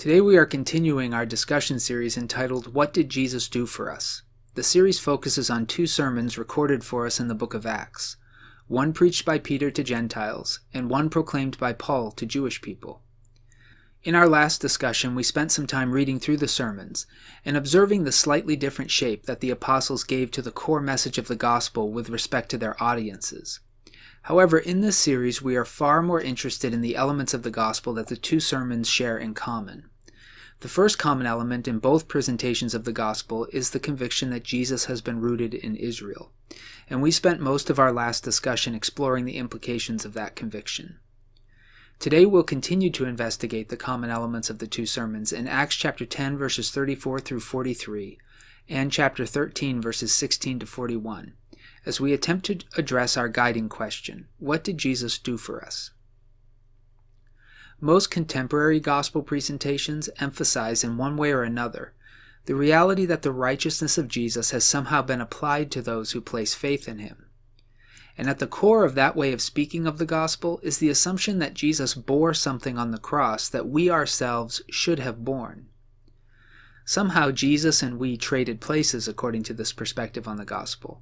Today we are continuing our discussion series entitled, What Did Jesus Do for Us? The series focuses on two sermons recorded for us in the book of Acts, one preached by Peter to Gentiles, and one proclaimed by Paul to Jewish people. In our last discussion, we spent some time reading through the sermons and observing the slightly different shape that the apostles gave to the core message of the gospel with respect to their audiences. However, in this series, we are far more interested in the elements of the gospel that the two sermons share in common. The first common element in both presentations of the gospel is the conviction that Jesus has been rooted in Israel, and we spent most of our last discussion exploring the implications of that conviction. Today we'll continue to investigate the common elements of the two sermons in Acts chapter 10 verses 34 through 43 and chapter 13 verses 16 to 41, as we attempt to address our guiding question, what did Jesus do for us? Most contemporary gospel presentations emphasize in one way or another the reality that the righteousness of Jesus has somehow been applied to those who place faith in him. And at the core of that way of speaking of the gospel is the assumption that Jesus bore something on the cross that we ourselves should have borne. Somehow Jesus and we traded places according to this perspective on the gospel.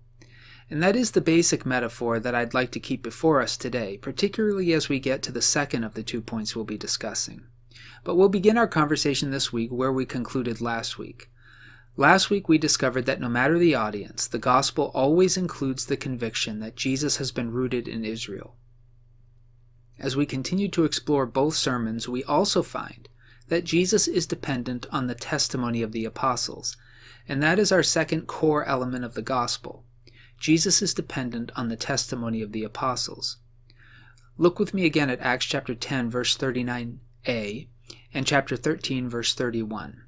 And that is the basic metaphor that I'd like to keep before us today, particularly as we get to the second of the 2 points we'll be discussing. But we'll begin our conversation this week where we concluded last week. Last week we discovered that no matter the audience, the gospel always includes the conviction that Jesus has been rooted in Israel. As we continue to explore both sermons, we also find that Jesus is dependent on the testimony of the apostles, and that is our second core element of the gospel. Jesus is dependent on the testimony of the apostles. Look with me again at Acts chapter 10 verse 39a and chapter 13 verse 31.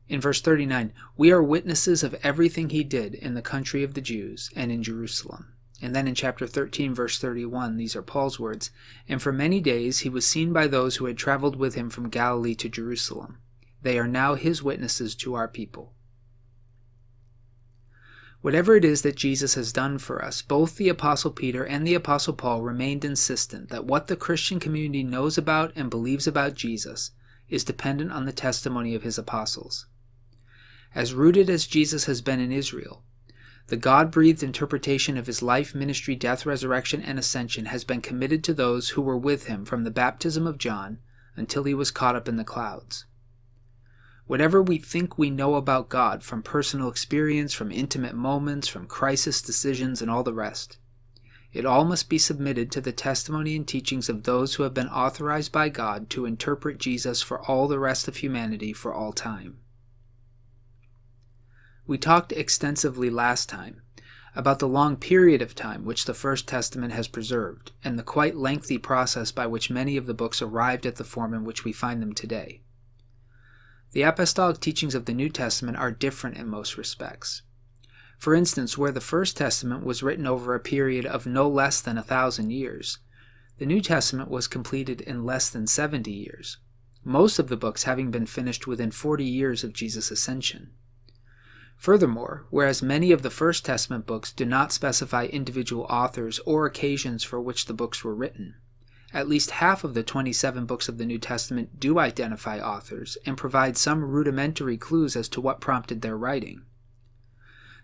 In verse 39, we are witnesses of everything he did in the country of the Jews and in Jerusalem. And then in chapter 13 verse 31, these are Paul's words, and for many days he was seen by those who had traveled with him from Galilee to Jerusalem. They are now his witnesses to our people. Whatever it is that Jesus has done for us, both the Apostle Peter and the Apostle Paul remained insistent that what the Christian community knows about and believes about Jesus is dependent on the testimony of his apostles. As rooted as Jesus has been in Israel, the God-breathed interpretation of his life, ministry, death, resurrection, and ascension has been committed to those who were with him from the baptism of John until he was caught up in the clouds. Whatever we think we know about God from personal experience, from intimate moments, from crisis decisions, and all the rest, it all must be submitted to the testimony and teachings of those who have been authorized by God to interpret Jesus for all the rest of humanity for all time. We talked extensively last time about the long period of time which the First Testament has preserved, and the quite lengthy process by which many of the books arrived at the form in which we find them today. The apostolic teachings of the New Testament are different in most respects. For instance, where the First Testament was written over a period of no less than 1,000 years, the New Testament was completed in less than 70 years, most of the books having been finished within 40 years of Jesus' ascension. Furthermore, whereas many of the First Testament books do not specify individual authors or occasions for which the books were written, at least half of the 27 books of the New Testament do identify authors and provide some rudimentary clues as to what prompted their writing.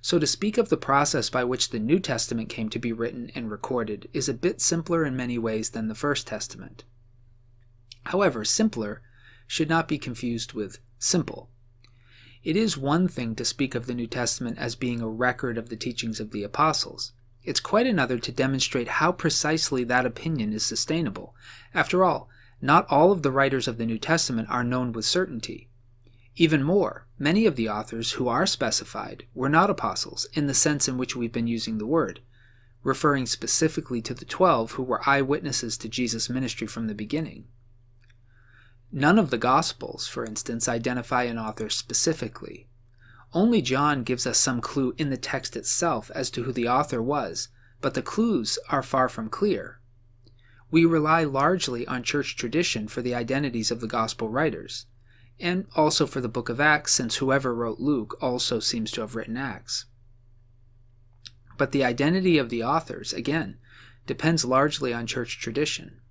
So to speak of the process by which the New Testament came to be written and recorded is a bit simpler in many ways than the First Testament. However, simpler should not be confused with simple. It is one thing to speak of the New Testament as being a record of the teachings of the apostles. It's quite another to demonstrate how precisely that opinion is sustainable. After all, not all of the writers of the New Testament are known with certainty. Even more, many of the authors who are specified were not apostles in the sense in which we've been using the word, referring specifically to the 12 who were eyewitnesses to Jesus' ministry from the beginning. None of the Gospels, for instance, identify an author specifically. Only John gives us some clue in the text itself as to who the author was, but the clues are far from clear. We rely largely on church tradition for the identities of the Gospel writers, and also for the book of Acts, since whoever wrote Luke also seems to have written Acts. But the identity of the authors, again, depends largely on church tradition.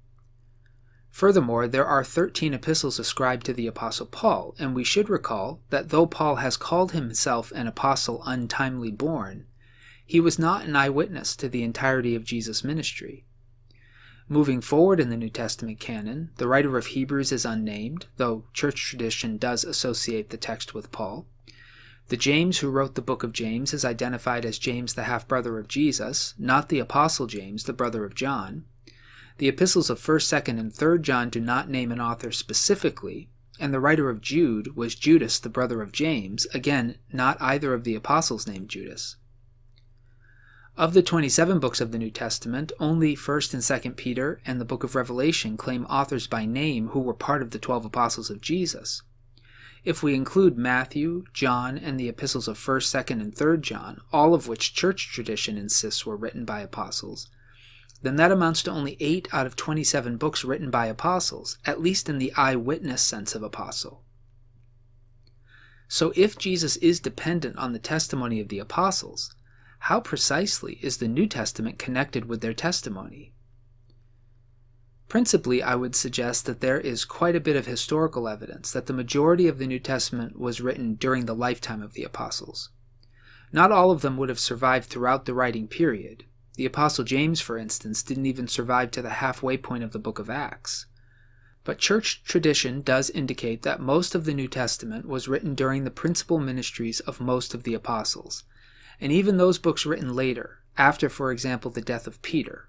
Furthermore, there are 13 epistles ascribed to the Apostle Paul, and we should recall that though Paul has called himself an apostle untimely born, he was not an eyewitness to the entirety of Jesus' ministry. Moving forward in the New Testament canon, the writer of Hebrews is unnamed, though church tradition does associate the text with Paul. The James who wrote the book of James is identified as James, the half-brother of Jesus, not the Apostle James, the brother of John. The epistles of 1st, 2nd, and 3rd John do not name an author specifically, and the writer of Jude was Judas, the brother of James, again, not either of the apostles named Judas. Of the 27 books of the New Testament, only 1st and 2nd Peter and the book of Revelation claim authors by name who were part of the 12 apostles of Jesus. If we include Matthew, John, and the epistles of 1st, 2nd, and 3rd John, all of which church tradition insists were written by apostles, then that amounts to only 8 out of 27 books written by apostles, at least in the eyewitness sense of apostle. So if Jesus is dependent on the testimony of the apostles, how precisely is the New Testament connected with their testimony? Principally, I would suggest that there is quite a bit of historical evidence that the majority of the New Testament was written during the lifetime of the apostles. Not all of them would have survived throughout the writing period. The Apostle James, for instance, didn't even survive to the halfway point of the book of Acts. But church tradition does indicate that most of the New Testament was written during the principal ministries of most of the apostles, and even those books written later, after, for example, the death of Peter,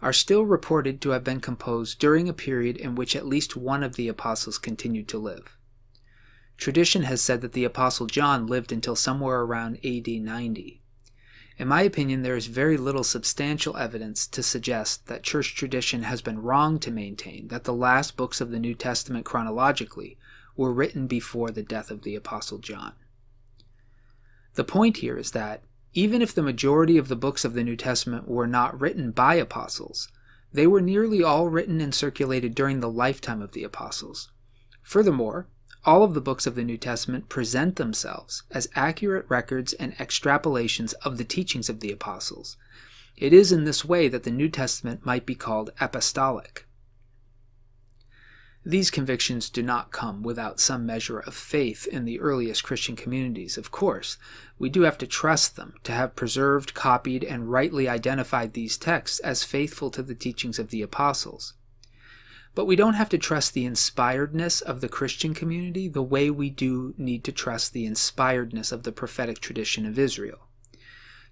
are still reported to have been composed during a period in which at least one of the apostles continued to live. Tradition has said that the Apostle John lived until somewhere around AD 90. In my opinion, there is very little substantial evidence to suggest that church tradition has been wrong to maintain that the last books of the New Testament chronologically were written before the death of the Apostle John. The point here is that, even if the majority of the books of the New Testament were not written by apostles, they were nearly all written and circulated during the lifetime of the apostles. Furthermore, all of the books of the New Testament present themselves as accurate records and extrapolations of the teachings of the apostles. It is in this way that the New Testament might be called apostolic. These convictions do not come without some measure of faith in the earliest Christian communities, of course. We do have to trust them to have preserved, copied, and rightly identified these texts as faithful to the teachings of the apostles. But we don't have to trust the inspiredness of the Christian community the way we do need to trust the inspiredness of the prophetic tradition of Israel.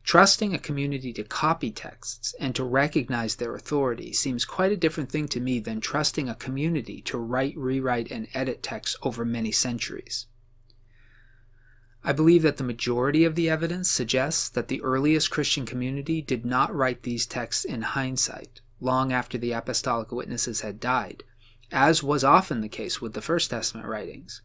Trusting a community to copy texts and to recognize their authority seems quite a different thing to me than trusting a community to write, rewrite, and edit texts over many centuries. I believe that the majority of the evidence suggests that the earliest Christian community did not write these texts in hindsight, long after the apostolic witnesses had died, as was often the case with the First Testament writings.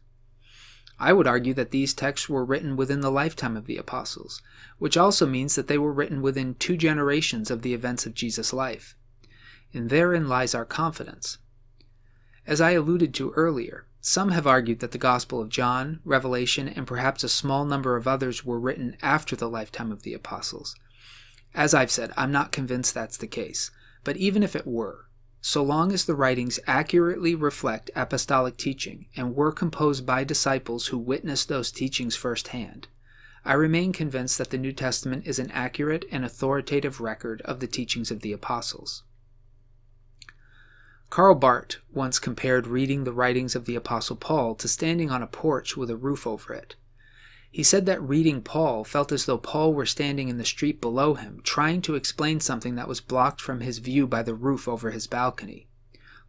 I would argue that these texts were written within the lifetime of the apostles, which also means that they were written within 2 generations of the events of Jesus' life. And therein lies our confidence. As I alluded to earlier, some have argued that the Gospel of John, Revelation, and perhaps a small number of others were written after the lifetime of the apostles. As I've said, I'm not convinced that's the case. But even if it were, so long as the writings accurately reflect apostolic teaching and were composed by disciples who witnessed those teachings firsthand, I remain convinced that the New Testament is an accurate and authoritative record of the teachings of the apostles. Karl Barth once compared reading the writings of the Apostle Paul to standing on a porch with a roof over it. He said that reading Paul felt as though Paul were standing in the street below him, trying to explain something that was blocked from his view by the roof over his balcony.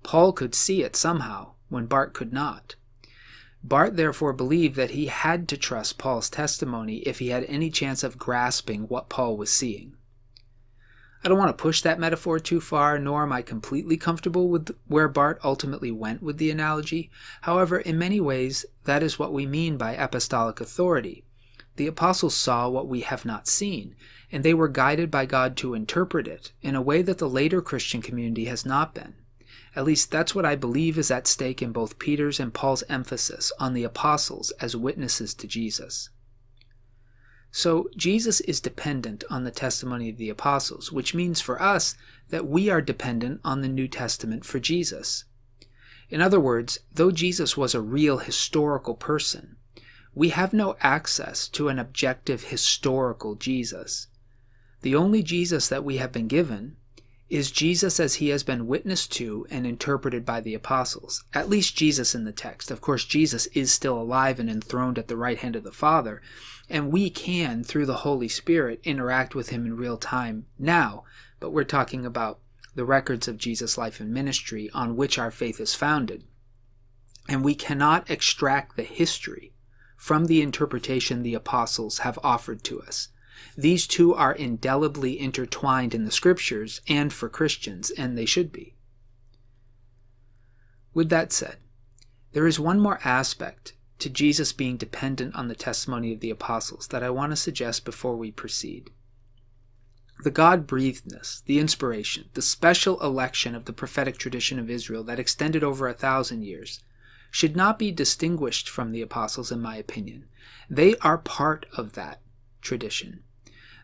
Paul could see it somehow, when Barth could not. Barth therefore believed that he had to trust Paul's testimony if he had any chance of grasping what Paul was seeing. I don't want to push that metaphor too far, nor am I completely comfortable with where Barth ultimately went with the analogy. However, in many ways, that is what we mean by apostolic authority. The apostles saw what we have not seen, and they were guided by God to interpret it in a way that the later Christian community has not been. At least that's what I believe is at stake in both Peter's and Paul's emphasis on the apostles as witnesses to Jesus. So Jesus is dependent on the testimony of the apostles, which means for us that we are dependent on the New Testament for Jesus. In other words, though Jesus was a real historical person, we have no access to an objective historical Jesus. The only Jesus that we have been given is Jesus as he has been witnessed to and interpreted by the apostles, at least Jesus in the text. Of course, Jesus is still alive and enthroned at the right hand of the Father, and we can, through the Holy Spirit, interact with him in real time now, but we're talking about the records of Jesus' life and ministry on which our faith is founded. And we cannot extract the history from the interpretation the apostles have offered to us. These two are indelibly intertwined in the Scriptures and for Christians, and they should be. With that said, there is one more aspect to Jesus being dependent on the testimony of the apostles that I want to suggest before we proceed. The God-breathedness, the inspiration, the special election of the prophetic tradition of Israel that extended over 1,000 years should not be distinguished from the apostles, in my opinion. They are part of that tradition.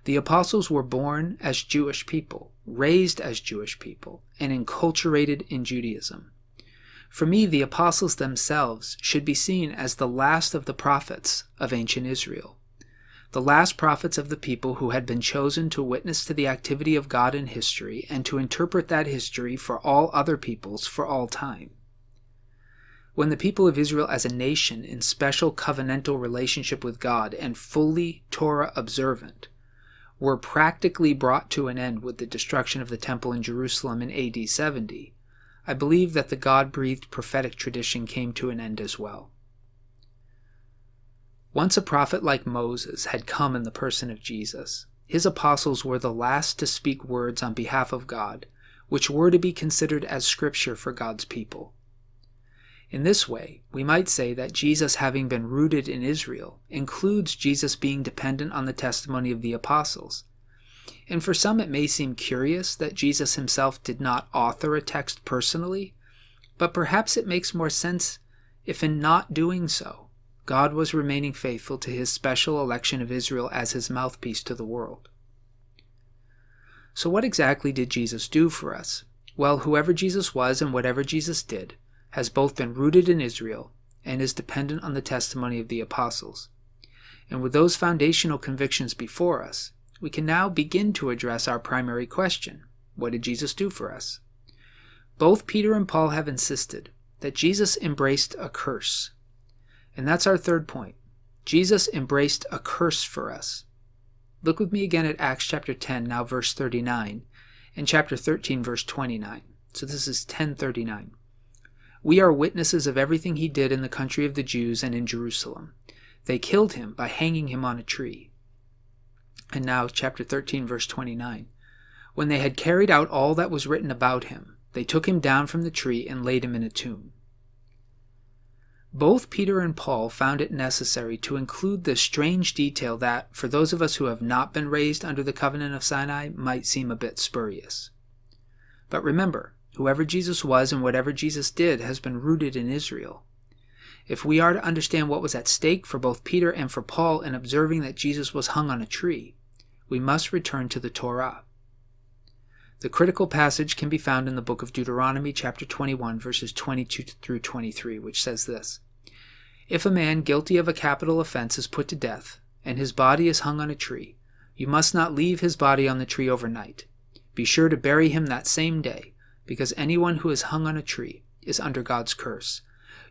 The apostles were born as Jewish people, raised as Jewish people, and enculturated in Judaism. For me, the apostles themselves should be seen as the last of the prophets of ancient Israel, the last prophets of the people who had been chosen to witness to the activity of God in history and to interpret that history for all other peoples for all time. When the people of Israel as a nation in special covenantal relationship with God and fully Torah observant were practically brought to an end with the destruction of the temple in Jerusalem in AD 70, I believe that the God-breathed prophetic tradition came to an end as well. Once a prophet like Moses had come in the person of Jesus, his apostles were the last to speak words on behalf of God, which were to be considered as scripture for God's people. In this way, we might say that Jesus, having been rooted in Israel, includes Jesus being dependent on the testimony of the apostles. And for some it may seem curious that Jesus himself did not author a text personally, but perhaps it makes more sense if in not doing so, God was remaining faithful to his special election of Israel as his mouthpiece to the world. So what exactly did Jesus do for us? Well, whoever Jesus was and whatever Jesus did has both been rooted in Israel and is dependent on the testimony of the apostles. And with those foundational convictions before us, we can now begin to address our primary question: what did Jesus do for us? Both Peter and Paul have insisted that Jesus embraced a curse. And that's our third point. Jesus embraced a curse for us. Look with me again at Acts chapter 10, now verse 39, and chapter 13, verse 29. So this is 10:39. We are witnesses of everything he did in the country of the Jews and in Jerusalem. They killed him by hanging him on a tree. And now chapter 13, verse 29. When they had carried out all that was written about him, they took him down from the tree and laid him in a tomb. Both Peter and Paul found it necessary to include this strange detail that, for those of us who have not been raised under the covenant of Sinai, might seem a bit spurious. But remember, whoever Jesus was and whatever Jesus did has been rooted in Israel. If we are to understand what was at stake for both Peter and for Paul in observing that Jesus was hung on a tree, we must return to the Torah. The critical passage can be found in the book of Deuteronomy chapter 21, verses 22 through 23, which says this: If a man guilty of a capital offense is put to death, and his body is hung on a tree, you must not leave his body on the tree overnight. Be sure to bury him that same day, because anyone who is hung on a tree is under God's curse.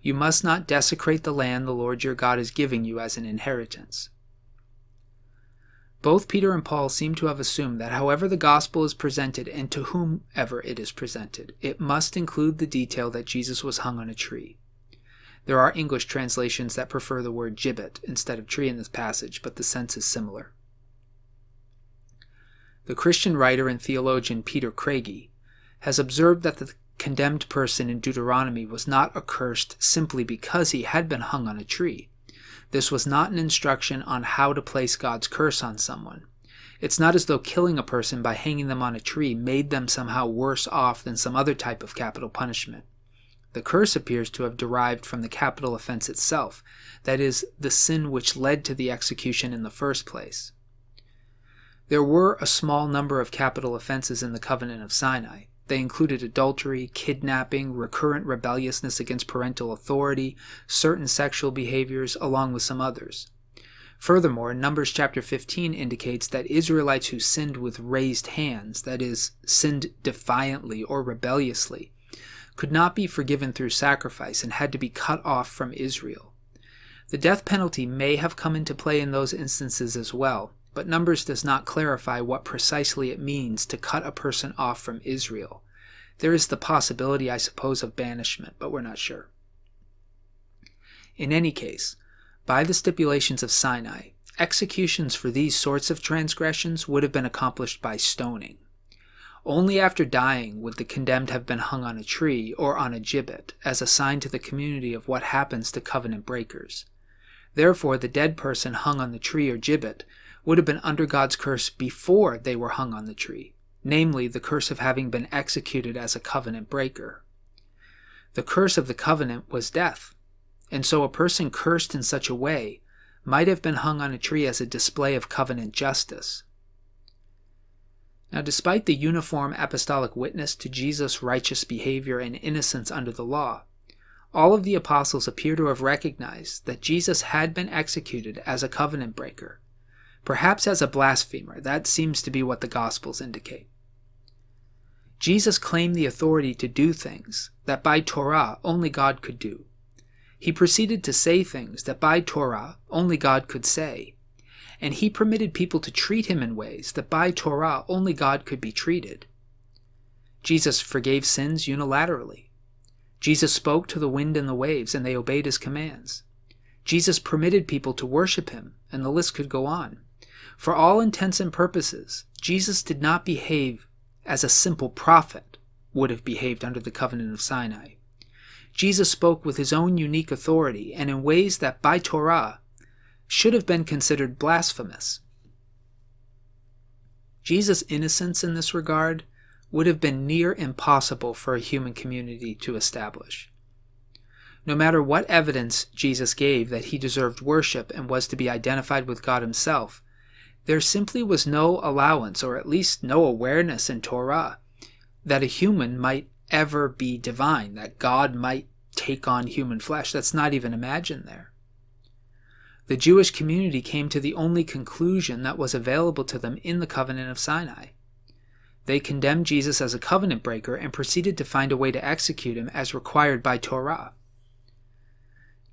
You must not desecrate the land the Lord your God is giving you as an inheritance. Both Peter and Paul seem to have assumed that however the gospel is presented and to whomever it is presented, it must include the detail that Jesus was hung on a tree. There are English translations that prefer the word gibbet instead of tree in this passage, but the sense is similar. The Christian writer and theologian Peter Craigie has observed that the condemned person in Deuteronomy was not accursed simply because he had been hung on a tree. This was not an instruction on how to place God's curse on someone. It's not as though killing a person by hanging them on a tree made them somehow worse off than some other type of capital punishment. The curse appears to have derived from the capital offense itself, that is, the sin which led to the execution in the first place. There were a small number of capital offenses in the covenant of Sinai, They included adultery, kidnapping, recurrent rebelliousness against parental authority, certain sexual behaviors, along with some others. Furthermore, Numbers chapter 15 indicates that Israelites who sinned with raised hands, that is, sinned defiantly or rebelliously, could not be forgiven through sacrifice and had to be cut off from Israel. The death penalty may have come into play in those instances as well, but Numbers does not clarify what precisely it means to cut a person off from Israel. There is the possibility, I suppose, of banishment, but we're not sure. In any case, by the stipulations of Sinai, executions for these sorts of transgressions would have been accomplished by stoning. Only after dying would the condemned have been hung on a tree or on a gibbet as a sign to the community of what happens to covenant breakers. Therefore, the dead person hung on the tree or gibbet would have been under God's curse before they were hung on the tree, namely the curse of having been executed as a covenant breaker. The curse of the covenant was death, and so a person cursed in such a way might have been hung on a tree as a display of covenant justice. Now, despite the uniform apostolic witness to Jesus' righteous behavior and innocence under the law, all of the apostles appear to have recognized that Jesus had been executed as a covenant breaker, perhaps as a blasphemer. That seems to be what the Gospels indicate. Jesus claimed the authority to do things that by Torah only God could do. He proceeded to say things that by Torah only God could say, and he permitted people to treat him in ways that by Torah only God could be treated. Jesus forgave sins unilaterally. Jesus spoke to the wind and the waves, and they obeyed his commands. Jesus permitted people to worship him, and the list could go on. For all intents and purposes, Jesus did not behave as a simple prophet would have behaved under the covenant of Sinai. Jesus spoke with his own unique authority and in ways that by Torah should have been considered blasphemous. Jesus' innocence in this regard would have been near impossible for a human community to establish. No matter what evidence Jesus gave that he deserved worship and was to be identified with God himself, there simply was no allowance, or at least no awareness in Torah, that a human might ever be divine, that God might take on human flesh. That's not even imagined there. The Jewish community came to the only conclusion that was available to them in the covenant of Sinai. They condemned Jesus as a covenant breaker and proceeded to find a way to execute him as required by Torah.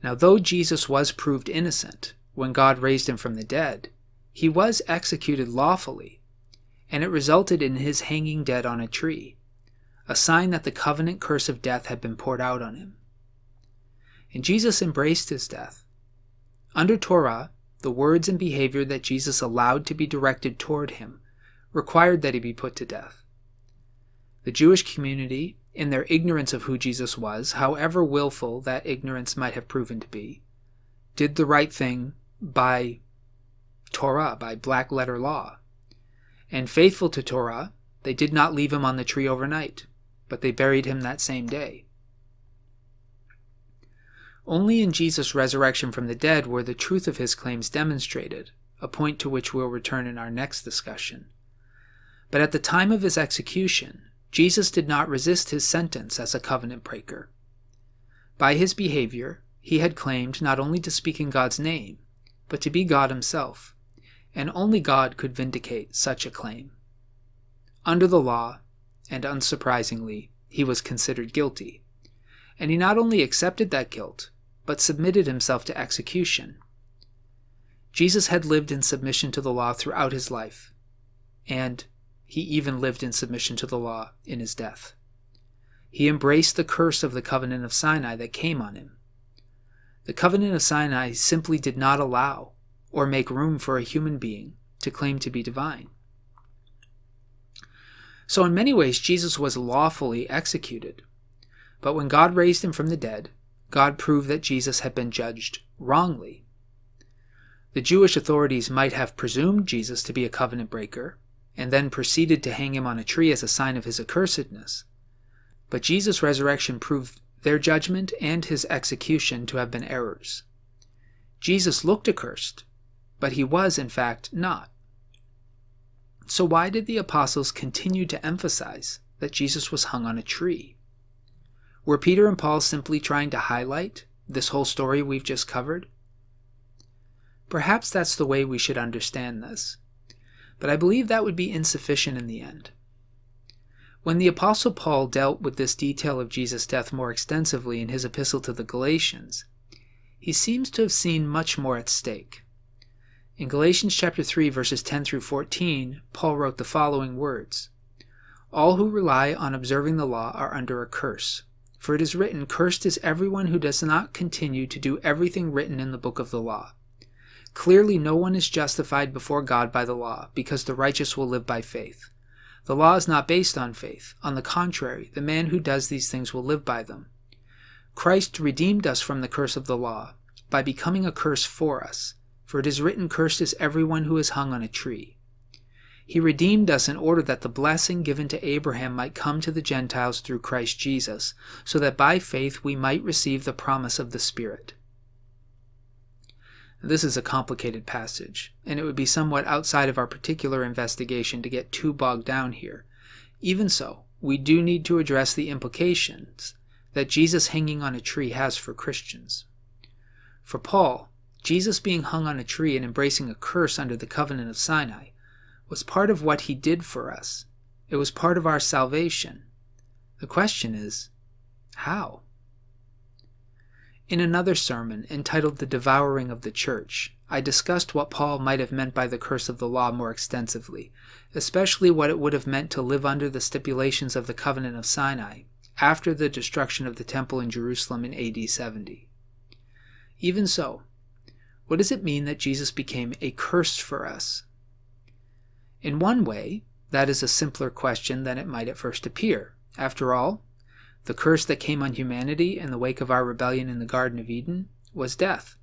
Now, though Jesus was proved innocent when God raised him from the dead, he was executed lawfully, and it resulted in his hanging dead on a tree, a sign that the covenant curse of death had been poured out on him. And Jesus embraced his death. Under Torah, the words and behavior that Jesus allowed to be directed toward him required that he be put to death. The Jewish community, in their ignorance of who Jesus was, however willful that ignorance might have proven to be, did the right thing by Torah, by black letter law. And faithful to Torah, they did not leave him on the tree overnight, but they buried him that same day. Only in Jesus' resurrection from the dead were the truth of his claims demonstrated, a point to which we'll return in our next discussion. But at the time of his execution, Jesus did not resist his sentence as a covenant breaker. By his behavior, he had claimed not only to speak in God's name, but to be God himself, and only God could vindicate such a claim. Under the law, and unsurprisingly, he was considered guilty, and he not only accepted that guilt, but submitted himself to execution. Jesus had lived in submission to the law throughout his life, and he even lived in submission to the law in his death. He embraced the curse of the covenant of Sinai that came on him. The covenant of Sinai simply did not allow or make room for a human being to claim to be divine. So in many ways, Jesus was lawfully executed. But when God raised him from the dead, God proved that Jesus had been judged wrongly. The Jewish authorities might have presumed Jesus to be a covenant breaker, and then proceeded to hang him on a tree as a sign of his accursedness. But Jesus' resurrection proved their judgment and his execution to have been errors. Jesus looked accursed, but he was in fact not. So why did the apostles continue to emphasize that Jesus was hung on a tree? Were Peter and Paul simply trying to highlight this whole story we've just covered? Perhaps that's the way we should understand this, but I believe that would be insufficient in the end. When the Apostle Paul dealt with this detail of Jesus' death more extensively in his epistle to the Galatians, he seems to have seen much more at stake. In Galatians chapter 3, verses 10 through 14, Paul wrote the following words: "All who rely on observing the law are under a curse. For it is written, 'Cursed is everyone who does not continue to do everything written in the book of the law.' Clearly no one is justified before God by the law, because the righteous will live by faith. The law is not based on faith. On the contrary, the man who does these things will live by them. Christ redeemed us from the curse of the law by becoming a curse for us. For it is written, 'Cursed is everyone who is hung on a tree.' He redeemed us in order that the blessing given to Abraham might come to the Gentiles through Christ Jesus, so that by faith we might receive the promise of the Spirit." This is a complicated passage, and it would be somewhat outside of our particular investigation to get too bogged down here. Even so, we do need to address the implications that Jesus hanging on a tree has for Christians. For Paul, Jesus being hung on a tree and embracing a curse under the covenant of Sinai was part of what he did for us. It was part of our salvation. The question is, how? In another sermon, entitled The Devouring of the Church, I discussed what Paul might have meant by the curse of the law more extensively, especially what it would have meant to live under the stipulations of the covenant of Sinai after the destruction of the temple in Jerusalem in AD 70. Even so, what does it mean that Jesus became a curse for us? In one way, that is a simpler question than it might at first appear. After all, the curse that came on humanity in the wake of our rebellion in the Garden of Eden was death,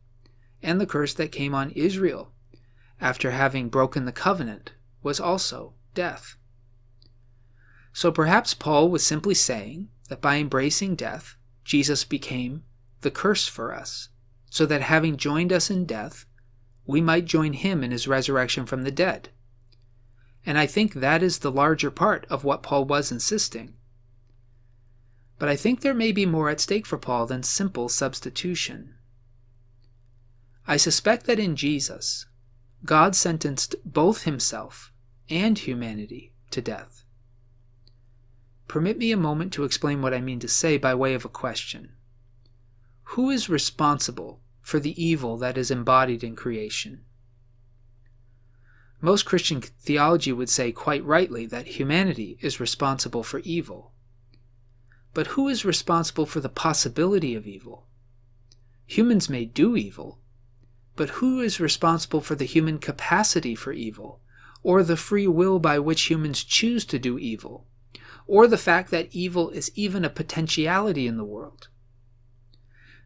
and the curse that came on Israel after having broken the covenant was also death. So perhaps Paul was simply saying that by embracing death, Jesus became the curse for us, so that having joined us in death, we might join him in his resurrection from the dead. And I think that is the larger part of what Paul was insisting. But I think there may be more at stake for Paul than simple substitution. I suspect that in Jesus, God sentenced both himself and humanity to death. Permit me a moment to explain what I mean to say by way of a question. Who is responsible for the evil that is embodied in creation? Most Christian theology would say quite rightly that humanity is responsible for evil. But who is responsible for the possibility of evil? Humans may do evil, but who is responsible for the human capacity for evil, or the free will by which humans choose to do evil, or the fact that evil is even a potentiality in the world?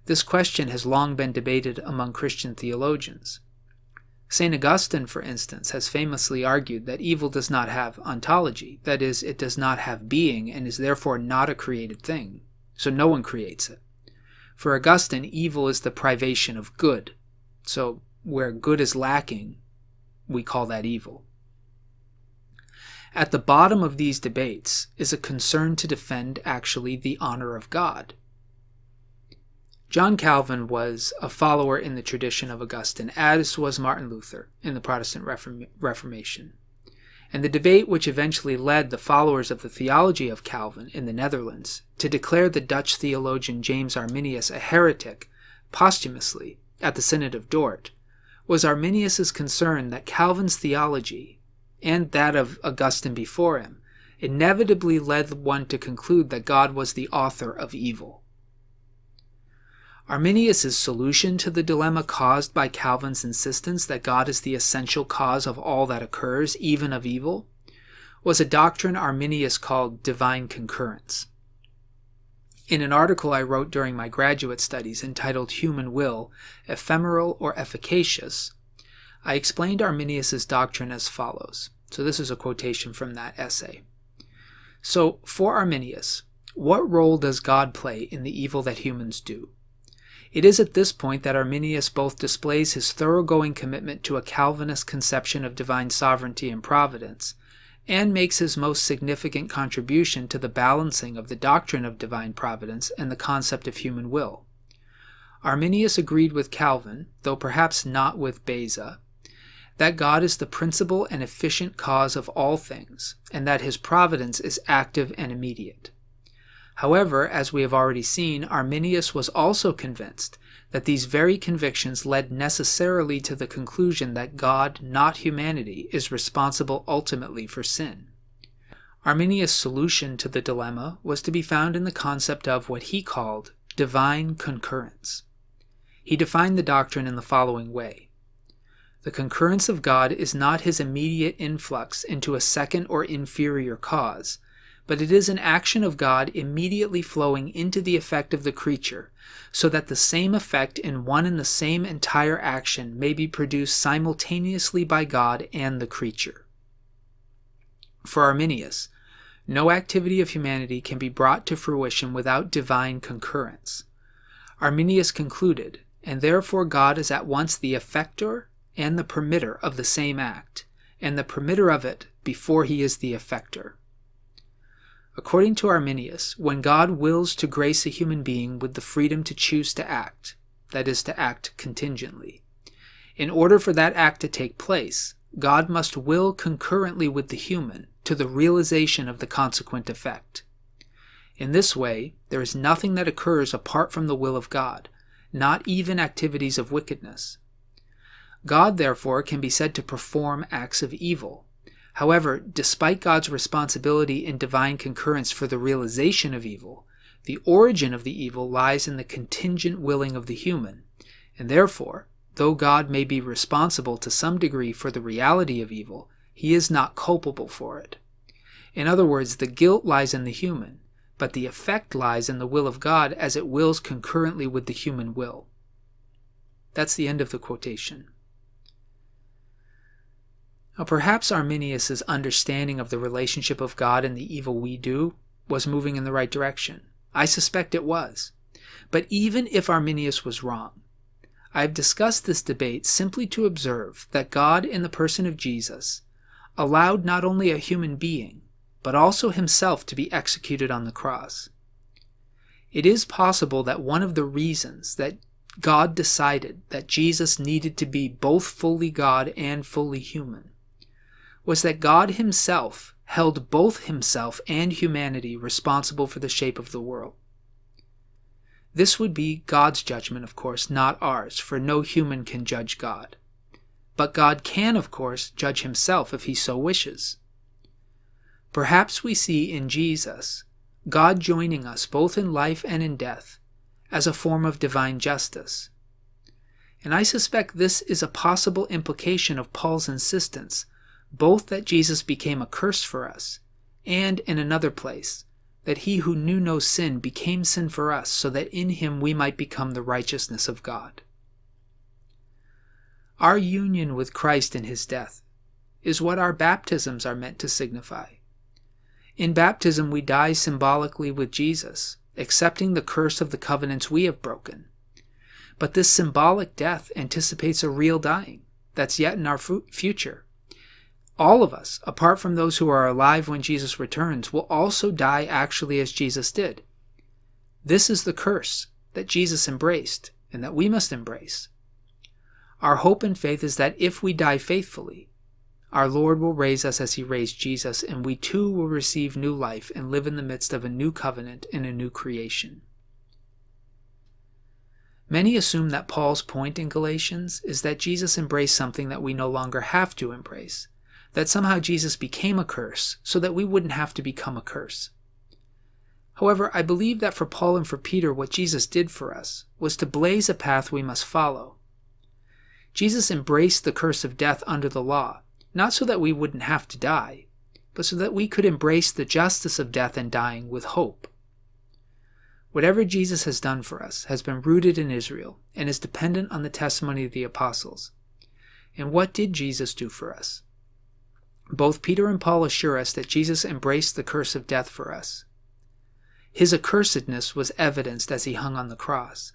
This question has long been debated among Christian theologians. St. Augustine, for instance, has famously argued that evil does not have ontology, that is, it does not have being and is therefore not a created thing, so no one creates it. For Augustine, evil is the privation of good, so where good is lacking, we call that evil. At the bottom of these debates is a concern to defend actually the honor of God. John Calvin was a follower in the tradition of Augustine, as was Martin Luther in the Protestant Reformation. And the debate which eventually led the followers of the theology of Calvin in the Netherlands to declare the Dutch theologian James Arminius a heretic posthumously at the Synod of Dort was Arminius's concern that Calvin's theology, and that of Augustine before him, inevitably led one to conclude that God was the author of evil. Arminius's solution to the dilemma caused by Calvin's insistence that God is the essential cause of all that occurs, even of evil, was a doctrine Arminius called divine concurrence. In an article I wrote during my graduate studies entitled Human Will, Ephemeral or Efficacious, I explained Arminius's doctrine as follows. So this is a quotation from that essay. So, for Arminius, what role does God play in the evil that humans do? It is at this point that Arminius both displays his thoroughgoing commitment to a Calvinist conception of divine sovereignty and providence, and makes his most significant contribution to the balancing of the doctrine of divine providence and the concept of human will. Arminius agreed with Calvin, though perhaps not with Beza, that God is the principal and efficient cause of all things, and that his providence is active and immediate. However, as we have already seen, Arminius was also convinced that these very convictions led necessarily to the conclusion that God, not humanity, is responsible ultimately for sin. Arminius' solution to the dilemma was to be found in the concept of what he called divine concurrence. He defined the doctrine in the following way. The concurrence of God is not his immediate influx into a second or inferior cause, but it is an action of God immediately flowing into the effect of the creature, so that the same effect in one and the same entire action may be produced simultaneously by God and the creature. For Arminius, no activity of humanity can be brought to fruition without divine concurrence. Arminius concluded, and therefore God is at once the effector and the permitter of the same act, and the permitter of it before he is the effector. According to Arminius, when God wills to grace a human being with the freedom to choose to act, that is, to act contingently, in order for that act to take place, God must will concurrently with the human to the realization of the consequent effect. In this way, there is nothing that occurs apart from the will of God, not even activities of wickedness. God, therefore, can be said to perform acts of evil. However, despite God's responsibility in divine concurrence for the realization of evil, the origin of the evil lies in the contingent willing of the human, and therefore, though God may be responsible to some degree for the reality of evil, he is not culpable for it. In other words, the guilt lies in the human, but the effect lies in the will of God as it wills concurrently with the human will. That's the end of the quotation. Now, perhaps Arminius' understanding of the relationship of God and the evil we do was moving in the right direction. I suspect it was. But even if Arminius was wrong, I have discussed this debate simply to observe that God, in the person of Jesus, allowed not only a human being, but also himself to be executed on the cross. It is possible that one of the reasons that God decided that Jesus needed to be both fully God and fully human was that God himself held both himself and humanity responsible for the shape of the world. This would be God's judgment, of course, not ours, for no human can judge God. But God can, of course, judge himself if he so wishes. Perhaps we see in Jesus God joining us both in life and in death as a form of divine justice. And I suspect this is a possible implication of Paul's insistence both that Jesus became a curse for us, and in another place, that he who knew no sin became sin for us, so that in him we might become the righteousness of God. Our union with Christ in his death is what our baptisms are meant to signify. In baptism we die symbolically with Jesus, accepting the curse of the covenants we have broken. But this symbolic death anticipates a real dying that's yet in our future. All of us, apart from those who are alive when Jesus returns, will also die actually as Jesus did. This is the curse that Jesus embraced and that we must embrace. Our hope and faith is that if we die faithfully, our Lord will raise us as he raised Jesus, and we too will receive new life and live in the midst of a new covenant and a new creation. Many assume that Paul's point in Galatians is that Jesus embraced something that we no longer have to embrace, that somehow Jesus became a curse so that we wouldn't have to become a curse. However, I believe that for Paul and for Peter, what Jesus did for us was to blaze a path we must follow. Jesus embraced the curse of death under the law, not so that we wouldn't have to die, but so that we could embrace the justice of death and dying with hope. Whatever Jesus has done for us has been rooted in Israel and is dependent on the testimony of the apostles. And what did Jesus do for us? Both Peter and Paul assure us that Jesus embraced the curse of death for us. His accursedness was evidenced as he hung on the cross.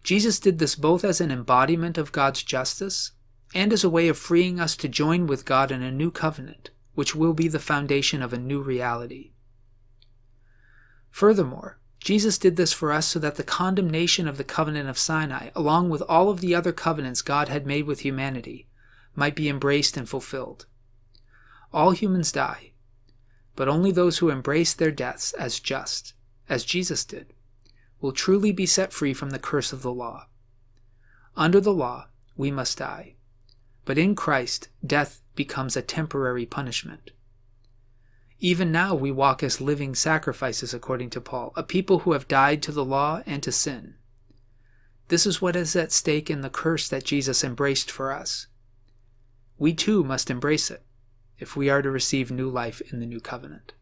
Jesus did this both as an embodiment of God's justice and as a way of freeing us to join with God in a new covenant, which will be the foundation of a new reality. Furthermore, Jesus did this for us so that the condemnation of the covenant of Sinai, along with all of the other covenants God had made with humanity, might be embraced and fulfilled. All humans die, but only those who embrace their deaths as just, as Jesus did, will truly be set free from the curse of the law. Under the law, we must die, but in Christ, death becomes a temporary punishment. Even now we walk as living sacrifices, according to Paul, a people who have died to the law and to sin. This is what is at stake in the curse that Jesus embraced for us. We too must embrace it if we are to receive new life in the new covenant.